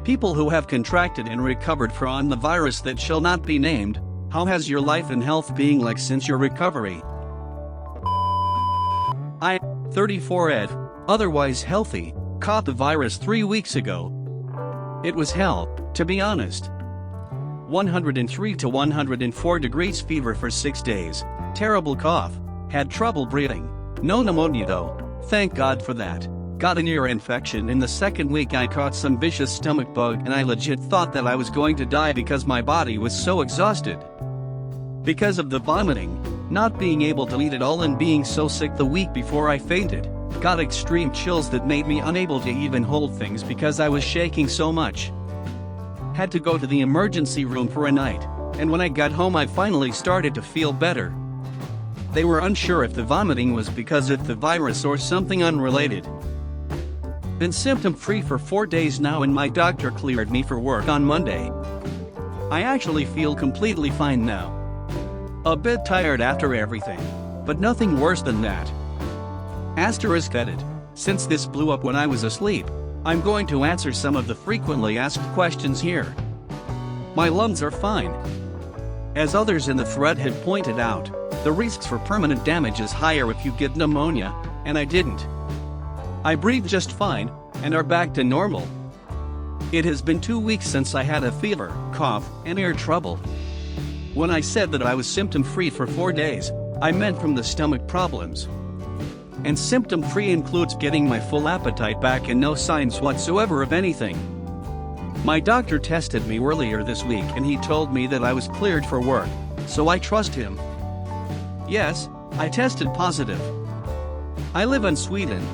People who have contracted and recovered from the virus that shall not be named, how has your life and health been like since your recovery? I, 34 Ed, otherwise healthy, caught the virus 3 weeks ago. It was hell, to be honest. 103 to 104 degrees fever for 6 days, terrible cough, had trouble breathing, no pneumonia though, thank God for that. Got an ear infection in the second week. I caught some vicious stomach bug and I legit thought that I was going to die because my body was so exhausted. Because of the vomiting, not being able to eat at all and being so sick the week before I fainted, got extreme chills that made me unable to even hold things because I was shaking so much. Had to go to the emergency room for a night, and when I got home I finally started to feel better. They were unsure if the vomiting was because of the virus or something unrelated. Been symptom-free for 4 days now and my doctor cleared me for work on Monday. I actually feel completely fine now. A bit tired after everything, but nothing worse than that. AskReddit, since this blew up when I was asleep, I'm going to answer some of the frequently asked questions here. My lungs are fine. As others in the thread had pointed out, the risks for permanent damage is higher if you get pneumonia, and I didn't. I breathe just fine, and are back to normal. It has been 2 weeks since I had a fever, cough, and ear trouble. When I said that I was symptom-free for 4 days, I meant from the stomach problems. And symptom-free includes getting my full appetite back and no signs whatsoever of anything. My doctor tested me earlier this week and he told me that I was cleared for work, so I trust him. Yes, I tested positive. I live in Sweden.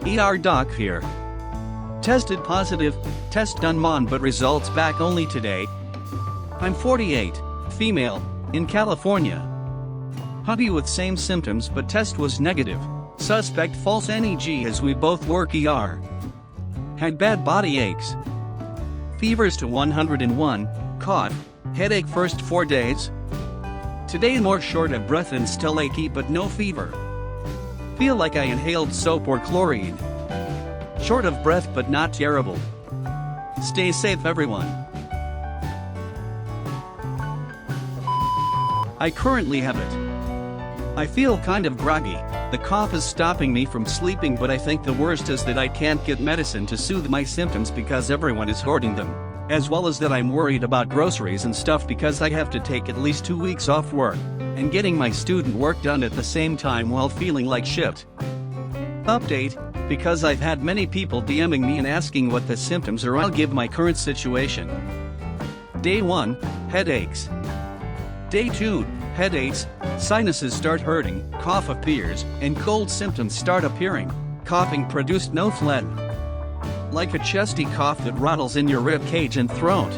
ER doc here. Tested positive, test done but results back only today. I'm 48, female, in California. Hubby with same symptoms but test was negative, suspect false NEG as we both work ER. Had bad body aches. Fevers to 101, cough, headache first 4 days. Today more short of breath and still achy but no fever. Feel like I inhaled soap or chlorine. Short of breath but not terrible. Stay safe everyone. I currently have it. I feel kind of groggy, the cough is stopping me from sleeping but I think the worst is that I can't get medicine to soothe my symptoms because everyone is hoarding them, as well as that I'm worried about groceries and stuff because I have to take at least 2 weeks off work, and getting my student work done at the same time while feeling like shit. Update, because I've had many people DMing me and asking what the symptoms are, I'll give my current situation. Day 1, headaches. Day 2, headaches, sinuses start hurting, cough appears, and cold symptoms start appearing. Coughing produced no phlegm. Like a chesty cough that rattles in your rib cage and throat.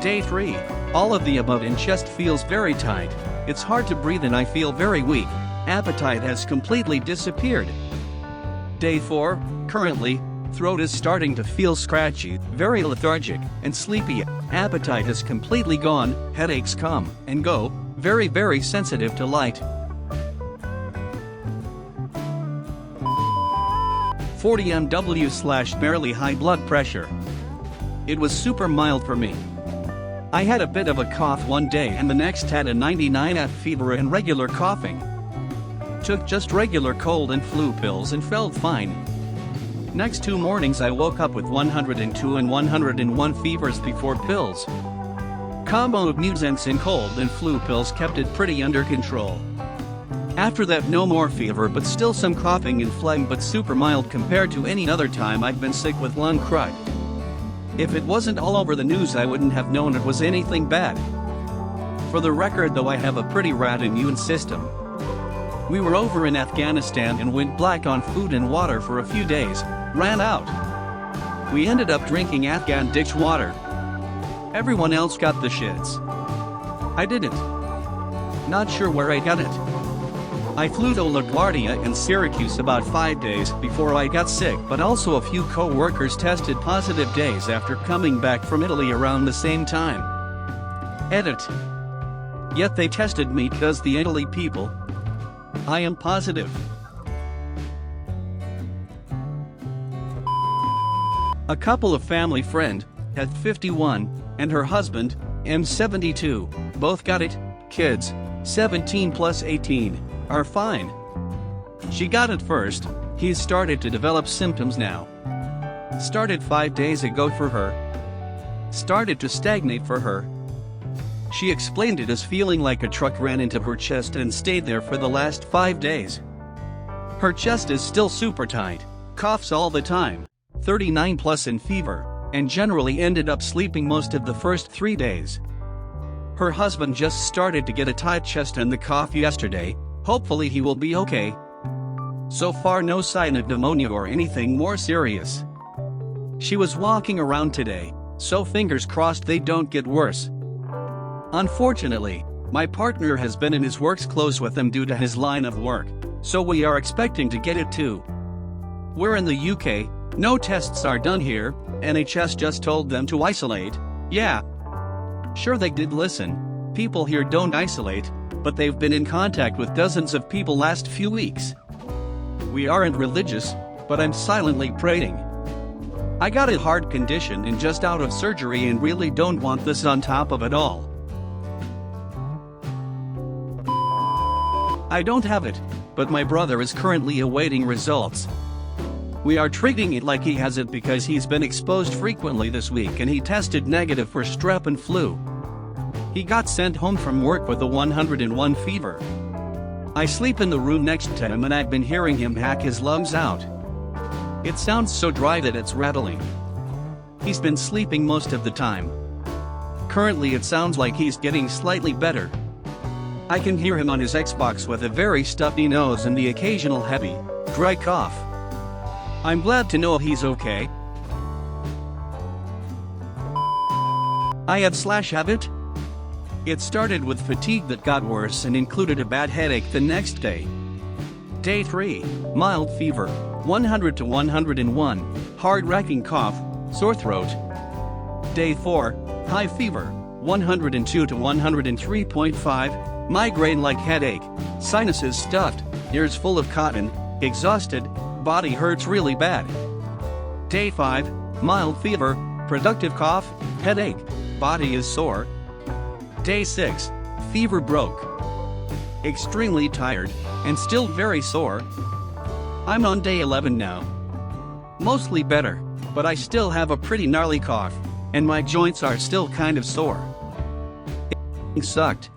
Day 3, all of the above and chest feels very tight, it's hard to breathe and I feel very weak, appetite has completely disappeared. Day 4, currently, throat is starting to feel scratchy, very lethargic, and sleepy, appetite is completely gone, headaches come and go, very sensitive to light. 40 mW/ barely high blood pressure. It was super mild for me. I had a bit of a cough one day and the next had a 99 fever and regular coughing. Took just regular cold and flu pills and felt fine. Next 2 mornings I woke up with 102 and 101 fevers before pills. Combo of nuisance and cold and flu pills kept it pretty under control. After that no more fever but still some coughing and phlegm but super mild compared to any other time I've been sick with lung crud. If it wasn't all over the news I wouldn't have known it was anything bad. For the record though I have a pretty rad immune system. We were over in Afghanistan and went black on food and water for a few days, ran out. We ended up drinking Afghan ditch water. Everyone else got the shits. I didn't. Not sure where I got it. I flew to LaGuardia and Syracuse about 5 days before I got sick, but also a few co-workers tested positive days after coming back from Italy around the same time. Edit. Yet they tested me because the Italy people. I am positive. A couple of family friend, at 51, and her husband, M72, both got it. Kids, 17 plus 18, are fine. She got it first. He's started to develop symptoms now. Started 5 days ago for her. Started to stagnate for her. She explained it as feeling like a truck ran into her chest and stayed there for the last 5 days. Her chest is still super tight, coughs all the time, 39 plus in fever, and generally ended up sleeping most of the first 3 days. Her husband just started to get a tight chest and the cough yesterday. Hopefully he will be okay. So far no sign of pneumonia or anything more serious. She was walking around today, so fingers crossed they don't get worse. Unfortunately, my partner has been in his work's clothes with him due to his line of work, so we are expecting to get it too. We're in the UK, no tests are done here, NHS just told them to isolate. Yeah. Sure they did listen. People here don't isolate, but they've been in contact with dozens of people last few weeks. We aren't religious, but I'm silently praying. I got a heart condition and just out of surgery and really don't want this on top of it all. I don't have it, but my brother is currently awaiting results. We are treating it like he has it because he's been exposed frequently this week and he tested negative for strep and flu. He got sent home from work with a 101 fever. I sleep in the room next to him and I've been hearing him hack his lungs out. It sounds so dry that it's rattling. He's been sleeping most of the time. Currently it sounds like he's getting slightly better. I can hear him on his Xbox with a very stuffy nose and the occasional heavy, dry cough. I'm glad to know he's okay. I have it? It started with fatigue that got worse and included a bad headache the next day. Day 3, mild fever, 100 to 101, hard-racking cough, sore throat. Day 4, high fever, 102 to 103.5, migraine-like headache, sinuses stuffed, ears full of cotton, exhausted, body hurts really bad. Day 5, mild fever, productive cough, headache, body is sore. Day 6, fever broke. Extremely tired, and still very sore. I'm on day 11 now. Mostly better, but I still have a pretty gnarly cough, and my joints are still kind of sore. It sucked.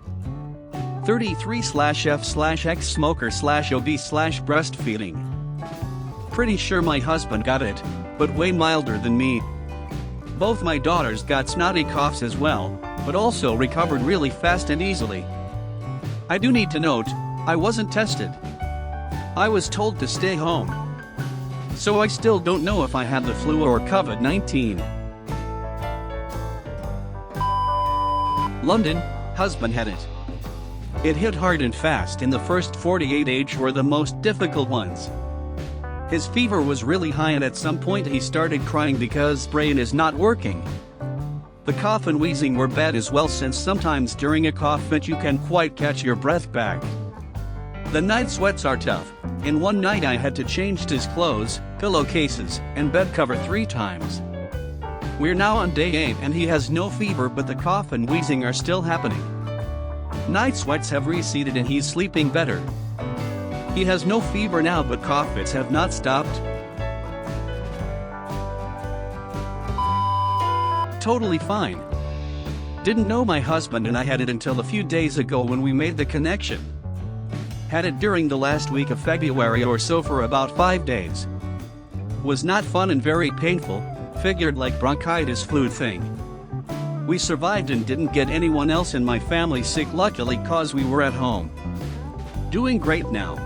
33/F/X smoker/obese/breastfeeding. Pretty sure my husband got it, but way milder than me. Both my daughters got snotty coughs as well, but also recovered really fast and easily. I do need to note, I wasn't tested. I was told to stay home. So I still don't know if I had the flu or COVID-19. London, husband had it. It hit hard and fast and the first 48 hours were the most difficult ones. His fever was really high and at some point he started crying because brain is not working. The cough and wheezing were bad as well since sometimes during a cough fit you can quite catch your breath back. The night sweats are tough. In one night I had to change his clothes, pillowcases, and bed cover 3 times. We're now on day 8 and he has no fever but the cough and wheezing are still happening. Night sweats have receded and he's sleeping better. He has no fever now but cough fits have not stopped. Totally fine. Didn't know my husband and I had it until a few days ago when we made the connection. Had it during the last week of February or so for about 5 days. Was not fun and very painful, figured like bronchitis flu thing. We survived and didn't get anyone else in my family sick luckily cause we were at home. Doing great now.